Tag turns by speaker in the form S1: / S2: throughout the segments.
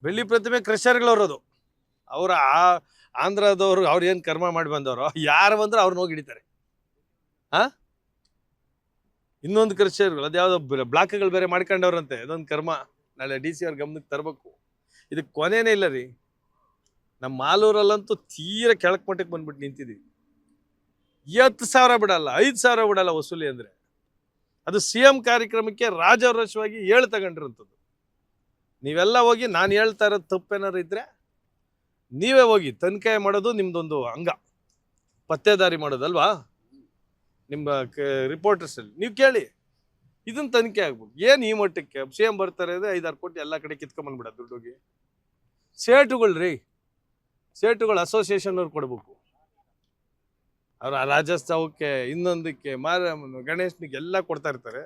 S1: ಬೆಳ್ಳಿ ಪ್ರತಿಮೆ ಕ್ರಷರ್ಗಳವ್ರದು. ಅವರ ಆಂಧ್ರದವ್ರು ಅವ್ರು ಏನು ಕರ್ಮ ಮಾಡಿ ಬಂದವರು, ಯಾರು ಬಂದ್ರೆ ಅವ್ರನ್ನ ಹೋಗಿ ಹಿಡಿತಾರೆ. ಆ ಇನ್ನೊಂದು ಕ್ರಷರ್ಗಳು ಅದ್ಯಾವುದೋ ಬ್ಲಾಕ್ಗಳು ಬೇರೆ ಮಾಡ್ಕೊಂಡವ್ರಂತೆ, ಅದೊಂದು ಕರ್ಮ. ನಾಳೆ DC ಅವ್ರ ಗಮನಕ್ಕೆ ತರಬೇಕು. ಇದಕ್ಕೆ ಕೊನೆನೇ ಇಲ್ಲ ರೀ. ನಮ್ಮ ಮಾಲೂರಲ್ಲಂತೂ ತೀರ ಕೆಳಕ್ ಮಟ್ಟಕ್ಕೆ ಬಂದ್ಬಿಟ್ಟು ನಿಂತಿದ್ದೀವಿ. 10,000 ಬಿಡಲ್ಲ, 5,000 ಬಿಡಲ್ಲ ವಸೂಲಿ ಅಂದ್ರೆ. ಅದು CM ಕಾರ್ಯಕ್ರಮಕ್ಕೆ ರಾಜಾರೋಷವಾಗಿ ತಗೊಂಡಿರುವಂಥದ್ದು. ನೀವೆಲ್ಲ ಹೋಗಿ ನಾನು ಹೇಳ್ತಾ ಇರೋದು ತಪ್ಪೇನಾರು ಇದ್ರೆ ನೀವೇ ಹೋಗಿ ತನಿಖೆ ಮಾಡೋದು ನಿಮ್ದೊಂದು ಅಂಗ, ಪತ್ತೇದಾರಿ ಮಾಡೋದಲ್ವಾ ನಿಮ್ಮ ರಿಪೋರ್ಟರ್ಸಲ್ಲಿ. ನೀವು ಕೇಳಿ, ಇದನ್ನ ತನಿಖೆ ಆಗ್ಬೇಕು. ಏನು ಈ ಮಟ್ಟಕ್ಕೆ CM ಬರ್ತಾರೆ ಅಂದರೆ 5-6 ಕೋಟಿ ಎಲ್ಲ ಕಡೆ ಕಿತ್ಕೊಂಬಂದ್ಬಿಡ ದುಡ್ಡೋಗಿ. ಸೇಟುಗಳು ರೀ, ಸೇಟುಗಳು ಅಸೋಸಿಯೇಷನ್ ಅವ್ರು ಕೊಡ್ಬೇಕು. ಅವ್ರ ರಾಜ್ಯೋತ್ಸವಕ್ಕೆ, ಇನ್ನೊಂದಕ್ಕೆ, ಗಣೇಶನಿಗೆ ಎಲ್ಲ ಕೊಡ್ತಾ ಇರ್ತಾರೆ.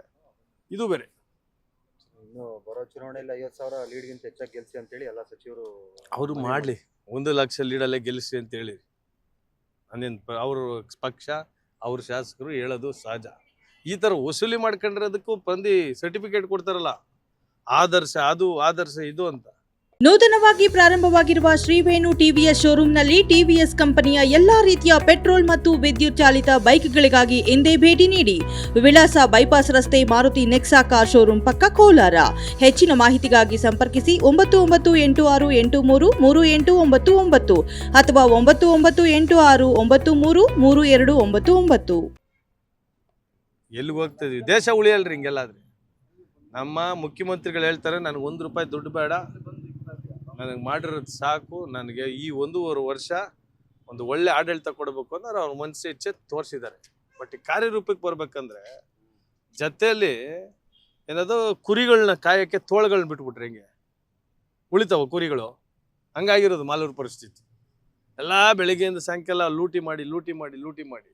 S1: ಇದು ಬೇರೆ.
S2: ಇನ್ನು ಬರೋ ಚುನಾವಣೆಯಲ್ಲಿ 50,000 ಲೀಡ್ಗಿಂತ ಹೆಚ್ಚಾಗಿ ಗೆಲ್ಸಿ ಅಂತೇಳಿ ಎಲ್ಲ ಸಚಿವರು
S1: ಅವರು ಮಾಡಲಿ. 1 ಲಕ್ಷ ಲೀಡಲ್ಲೇ ಗೆಲ್ಲಿಸಿ ಅಂತ ಹೇಳಿ ಅಂದೇನು ಅವ್ರ ಪಕ್ಷ, ಅವ್ರ ಶಾಸಕರು ಹೇಳೋದು ಸಹಜ. ಈ ಥರ ವಸೂಲಿ ಮಾಡ್ಕೊಂಡಿರೋದಕ್ಕೂ ಸರ್ಟಿಫಿಕೇಟ್ ಕೊಡ್ತಾರಲ್ಲ, ಆದರ್ಶ ಅದು, ಆದರ್ಶ ಇದು ಅಂತ.
S3: ನೂತನವಾಗಿ ಪ್ರಾರಂಭವಾಗಿರುವ ಶ್ರೀವೇಣು ಟಿವಿಎಸ್ ಶೋರೂಮ್ನಲ್ಲಿ ಟಿವಿಎಸ್ ಕಂಪನಿಯ ಎಲ್ಲಾ ರೀತಿಯ ಪೆಟ್ರೋಲ್ ಮತ್ತು ವಿದ್ಯುತ್ ಚಾಲಿತ ಬೈಕ್ಗಳಿಗಾಗಿ ಎಂದೇ ಭೇಟಿ ನೀಡಿ. ವಿಳಾಸ ಬೈಪಾಸ್ ರಸ್ತೆ, ಮಾರುತಿ ನೆಕ್ಸಾ ಕಾರ್ ಶೋರೂಮ್ ಪಕ್ಕ, ಕೋಲಾರ. ಹೆಚ್ಚಿನ ಮಾಹಿತಿಗಾಗಿ ಸಂಪರ್ಕಿಸಿ 9986833899 ಅಥವಾ 9986933299.
S1: ಎಲ್ಲಿಗೆ ಹೋಗ್ತಿದ್ವಿ? ದೇಶ ಉಳಿಯಲ್ರಿ ಹಿಂಗೆಲ್ಲಾದ್ರೆ. ನಮ್ಮ ಮುಖ್ಯಮಂತ್ರಿಗಳು ಹೇಳ್ತಾರೆ, ನನಗೆ 1 ರೂಪಾಯಿ ದುಡ್ಡು ಬೇಡ, ನನಗೆ ಮಾಡಿರೋದು ಸಾಕು, ನನಗೆ ಈ 1.5 ವರ್ಷ ಒಂದು ಒಳ್ಳೆ ಆಡಳಿತ ಕೊಡಬೇಕು ಅಂದ್ರೆ ಅವ್ರ ಮನಸ್ಸು ಇಚ್ಛೆ ತೋರಿಸಿದ್ದಾರೆ. ಬಟ್ ಈ ಕಾರ್ಯರೂಪಕ್ಕೆ ಬರ್ಬೇಕಂದ್ರೆ ಜೊತೆಯಲ್ಲಿ ಏನದು ಕುರಿಗಳನ್ನ ಕಾಯಕ್ಕೆ ತೋಳುಗಳನ್ನ ಬಿಟ್ಬಿಟ್ರೆ ಹೆಂಗೆ ಉಳಿತಾವ ಕುರಿಗಳು? ಹಂಗಾಗಿರೋದು ಮಾಲೂರು ಪರಿಸ್ಥಿತಿ. ಎಲ್ಲ ಬೆಳಿಗ್ಗೆಯಿಂದ ಸಾಯಂಕಾಲ ಲೂಟಿ ಮಾಡಿ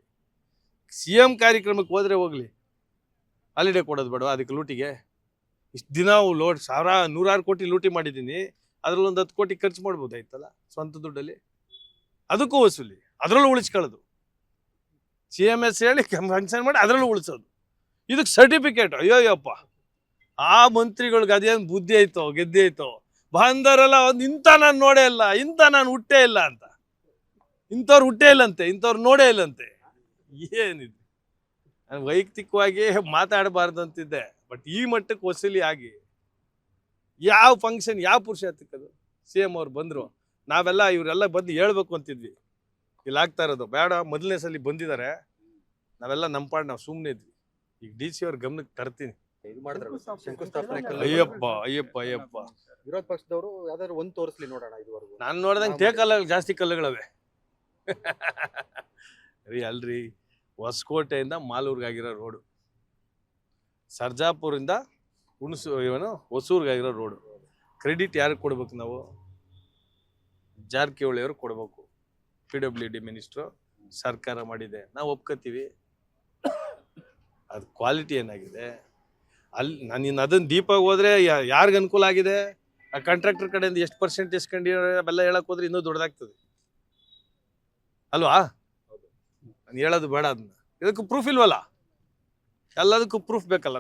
S1: CM ಕಾರ್ಯಕ್ರಮಕ್ಕೆ ಹೋದ್ರೆ ಹೋಗ್ಲಿ, ಹಾಲಿಡೇ ಕೊಡೋದು ಬೇಡ ಅದಕ್ಕೆ ಲೂಟಿಗೆ? ಇಷ್ಟು ದಿನ ಲೋಡ್ 100 ಕೋಟಿ ಲೂಟಿ ಮಾಡಿದ್ದೀನಿ, ಅದ್ರಲ್ಲಿ ಒಂದು 10 ಕೋಟಿ ಖರ್ಚು ಮಾಡ್ಬೋದಾಯ್ತಲ್ಲ ಸ್ವಂತ ದುಡ್ಡಲ್ಲಿ. ಅದಕ್ಕೂ ವಸೂಲಿ, ಅದರಲ್ಲೂ ಉಳಿಸ್ಕೊಳ್ಳೋದು. CMS ಹೇಳಿ ಫಂಕ್ಷನ್ ಮಾಡಿ ಅದರಲ್ಲೂ ಉಳಿಸೋದು. ಇದಕ್ಕೆ ಸರ್ಟಿಫಿಕೇಟ್. ಅಯ್ಯೋಯ್ಯಪ್ಪ, ಆ ಮಂತ್ರಿಗಳಿಗೆ ಅದೇನು ಬುದ್ಧಿ ಆಯ್ತೋ ಗೆದ್ದೆ ಆಯ್ತೋ, ಬಂದವರೆಲ್ಲ ಇಂಥ ನಾನು ನೋಡೇ ಇಲ್ಲ, ಇಂಥ ನಾನು ಹುಟ್ಟೇ ಇಲ್ಲ ಅಂತ, ಇಂಥವ್ರು ಹುಟ್ಟೇ ಇಲ್ಲಂತೆ, ಇಂಥವ್ರು ನೋಡೇ ಇಲ್ಲಂತೆ. ಏನಿದೆ? ನಾನು ವೈಯಕ್ತಿಕವಾಗಿ ಮಾತಾಡಬಾರ್ದು ಅಂತಿದ್ದೆ, ಬಟ್ ಈ ಮಟ್ಟಕ್ಕೆ ವಸೂಲಿ ಆಗಿ ಯಾವ ಫಂಕ್ಷನ್, ಯಾವ ಪುರುಷಾರ್ಥಕ್ಕದು? CM ಅವ್ರು ಬಂದರು, ನಾವೆಲ್ಲ ಇವರೆಲ್ಲ ಬಂದು ಹೇಳ್ಬೇಕು ಅಂತಿದ್ವಿ. ಇಲ್ಲಿ ಆಗ್ತಾ ಇರೋದು ಬೇಡ, ಮೊದಲನೇ ಸಲ ಬಂದಿದ್ದಾರೆ, ನಾವೆಲ್ಲ ನಮ್ಮ ಪಾಡು ನಾವು ಸುಮ್ಮನೆ ಇದ್ವಿ. ಈಗ DC ಅವ್ರ ಗಮನಕ್ಕೆ ತರ್ತೀನಿ.
S2: ಇದು ಮಾಡಿದ್ರಲ್ಲ ಶಂಕುಸ್ಥಾಪನೆ.
S1: ಅಯ್ಯಪ್ಪ
S2: ವಿರೋಧ ಪಕ್ಷದವರು ಯಾವ್ದಾದ್ರು ಒಂದು ತೋರಿಸ್ಲಿ ನೋಡೋಣ. ಇದುವರೆಗೂ
S1: ನಾನು ನೋಡ್ದಂಗೆ ಕಲ್ಲುಗಳು ಜಾಸ್ತಿ ಕಲ್ಲುಗಳವೆ ರೀ. ಅಲ್ರಿ, ಹೊಸಕೋಟೆಯಿಂದ ಮಾಲೂರ್ಗಾಗಿರೋ ರೋಡು, ಸರ್ಜಾಪುರಿಂದ ಹೊಸೂರ್ಗಾಗಿರೋ ರೋಡು. ಕ್ರೆಡಿಟ್ ಯಾರಿಗೆ ಕೊಡ್ಬೇಕು ನಾವು? ಜಾರಕಿಹೊಳಿ ಅವ್ರಿಗೆ ಕೊಡ್ಬೇಕು. PWD ಮಿನಿಸ್ಟ್ರು ಸರ್ಕಾರ ಮಾಡಿದೆ, ನಾವು ಒಪ್ಕೋತೀವಿ. ಅದು ಕ್ವಾಲಿಟಿ ಏನಾಗಿದೆ ಅಲ್ಲಿ? ನಾನು ಅದನ್ನು ದೀಪಾಗಿ ಹೋದ್ರೆ ಯಾರಿಗೆ ಅನುಕೂಲ ಆಗಿದೆ? ಆ ಕಾಂಟ್ರಾಕ್ಟರ್ ಕಡೆಯಿಂದ ಎಷ್ಟು % ಇಸ್ಕೊಂಡಿರೋ ಅವೆಲ್ಲ ಹೇಳಕ್ ಹೋದ್ರೆ ಇನ್ನೂ ದೊಡ್ಡದಾಗ್ತದೆ ಅಲ್ವಾ? ನಾನು ಹೇಳೋದು ಬೇಡ, ಅದನ್ನ. ಇದಕ್ಕೂ ಪ್ರೂಫ್ ಇಲ್ವಲ್ಲ, ಎಲ್ಲದಕ್ಕೂ ಪ್ರೂಫ್ ಬೇಕಲ್ಲ.